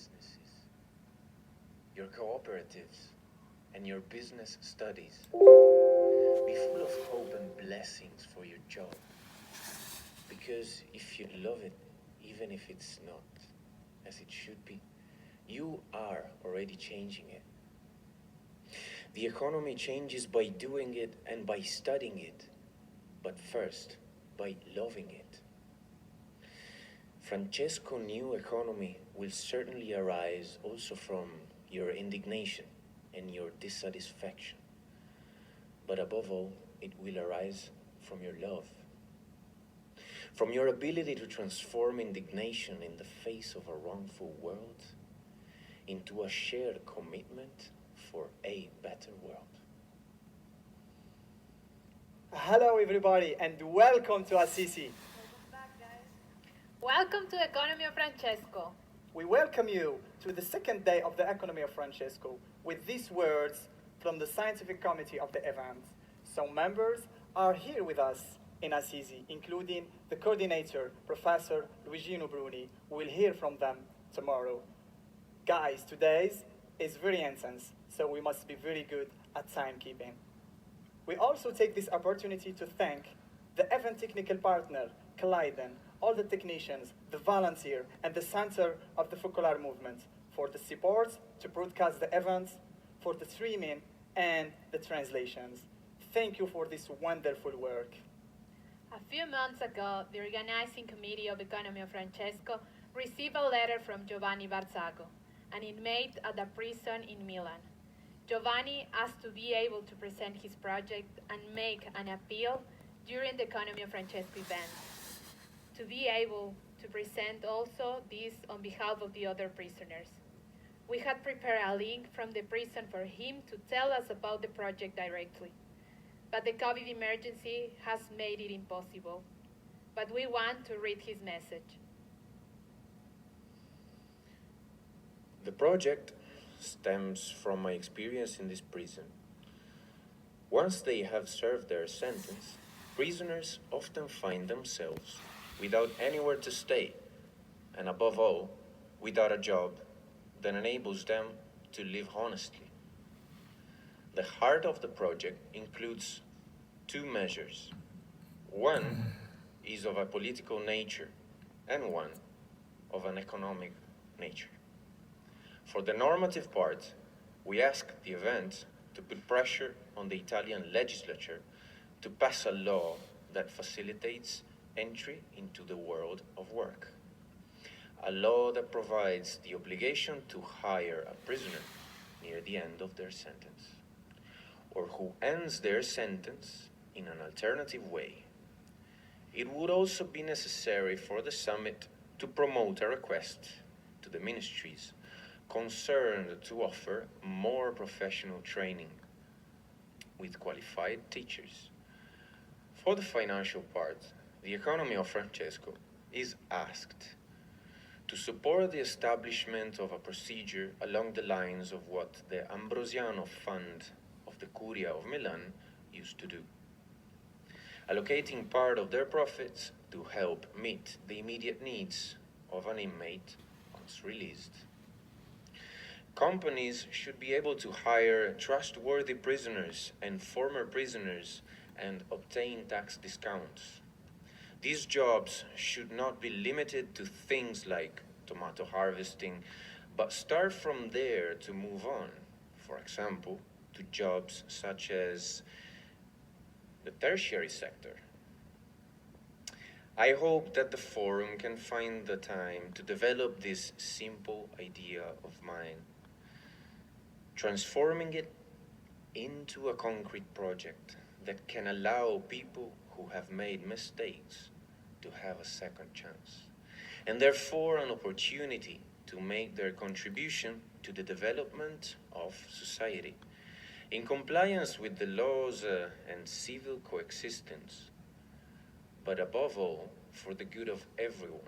businesses, your cooperatives, and your business studies. Be full of hope and blessings for your job. Because if you love it, even if it's not as it should be, you are already changing it. The economy changes by doing it and by studying it, but first, by loving it. Francesco new economy will certainly arise also from your indignation and your dissatisfaction. But above all, it will arise from your love. From your ability to transform indignation in the face of a wrongful world into a shared commitment for a better world. Hello everybody and welcome to Assisi. Welcome back, guys. Welcome to Economy of Francesco. We welcome you to the second day of the Economy of Francesco with these words from the scientific committee of the event. Some members are here with us in Assisi, including the coordinator, Professor Luigino Bruni. We'll hear from them tomorrow. Guys, today's is very intense, so we must be very good at timekeeping. We also take this opportunity to thank the event technical partner, Kaleiden, all the technicians, the volunteer, and the center of the Focolare movement for the support to broadcast the events, for the streaming, and the translations. Thank you for this wonderful work. A few months ago, the organizing committee of Economy of Francesco received a letter from Giovanni Barzago, an inmate at a prison in Milan. Giovanni asked to be able to present his project and make an appeal during the Economy of Francesco event, to be able to present also this on behalf of the other prisoners. We had prepared a link from the prison for him to tell us about the project directly, but the COVID emergency has made it impossible. But we want to read his message. The project stems from my experience in this prison. Once they have served their sentence, prisoners often find themselves without anywhere to stay, and above all, without a job that enables them to live honestly. The heart of the project includes two measures. One is of a political nature, and one of an economic nature. For the normative part, we ask the event to put pressure on the Italian legislature to pass a law that facilitates entry into the world of work. A law that provides the obligation to hire a prisoner near the end of their sentence, or who ends their sentence in an alternative way. It would also be necessary for the summit to promote a request to the ministries concerned to offer more professional training with qualified teachers. For the financial part, the Economy of Francesco is asked to support the establishment of a procedure along the lines of what the Ambrosiano Fund of the Curia of Milan used to do, allocating part of their profits to help meet the immediate needs of an inmate once released. Companies should be able to hire trustworthy prisoners and former prisoners and obtain tax discounts. These jobs should not be limited to things like tomato harvesting, but start from there to move on, for example, to jobs such as the tertiary sector. I hope that the forum can find the time to develop this simple idea of mine, transforming it into a concrete project that can allow people who have made mistakes to have a second chance, and therefore an opportunity to make their contribution to the development of society in compliance with the laws and civil coexistence, but above all, for the good of everyone.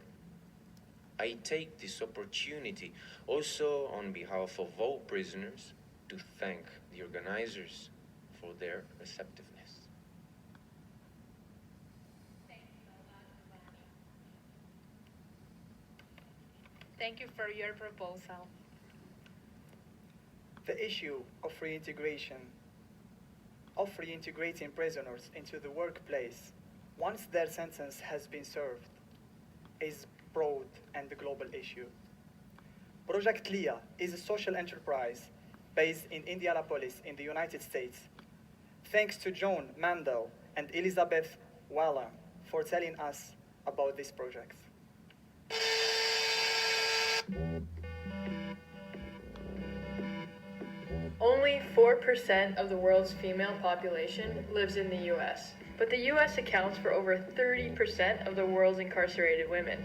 I take this opportunity also on behalf of all prisoners to thank the organizers for their receptiveness. Thank you for your proposal. The issue of reintegrating prisoners into the workplace once their sentence has been served is broad and a global issue. Project LEA is a social enterprise based in Indianapolis in the United States. Thanks to John Mandel and Elizabeth Walla for telling us about this project. Only 4% of the world's female population lives in the US, but the US accounts for over 30% of the world's incarcerated women.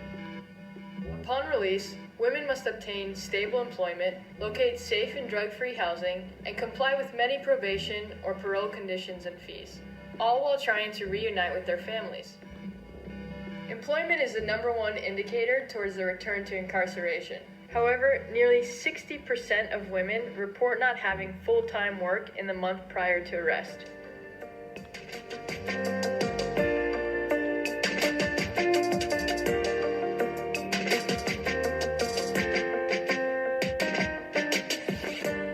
Upon release, women must obtain stable employment, locate safe and drug-free housing, and comply with many probation or parole conditions and fees, all while trying to reunite with their families. Employment is the #1 indicator towards the return to incarceration. However, nearly 60% of women report not having full-time work in the month prior to arrest.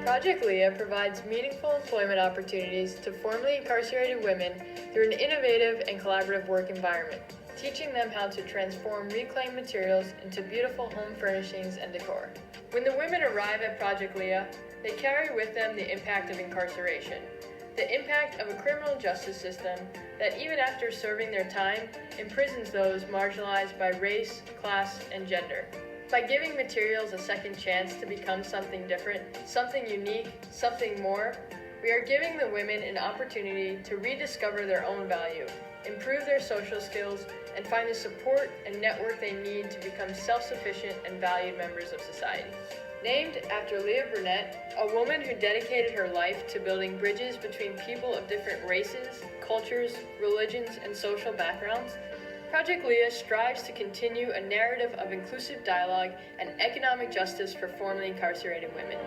Project LEA provides meaningful employment opportunities to formerly incarcerated women through an innovative and collaborative work environment, teaching them how to transform reclaimed materials into beautiful home furnishings and decor. When the women arrive at Project LEA, they carry with them the impact of incarceration, the impact of a criminal justice system that, even after serving their time, imprisons those marginalized by race, class, and gender. By giving materials a second chance to become something different, something unique, something more, we are giving the women an opportunity to rediscover their own value, improve their social skills, and find the support and network they need to become self-sufficient and valued members of society. Named after Leah Burnett, a woman who dedicated her life to building bridges between people of different races, cultures, religions, and social backgrounds, Project LEA strives to continue a narrative of inclusive dialogue and economic justice for formerly incarcerated women.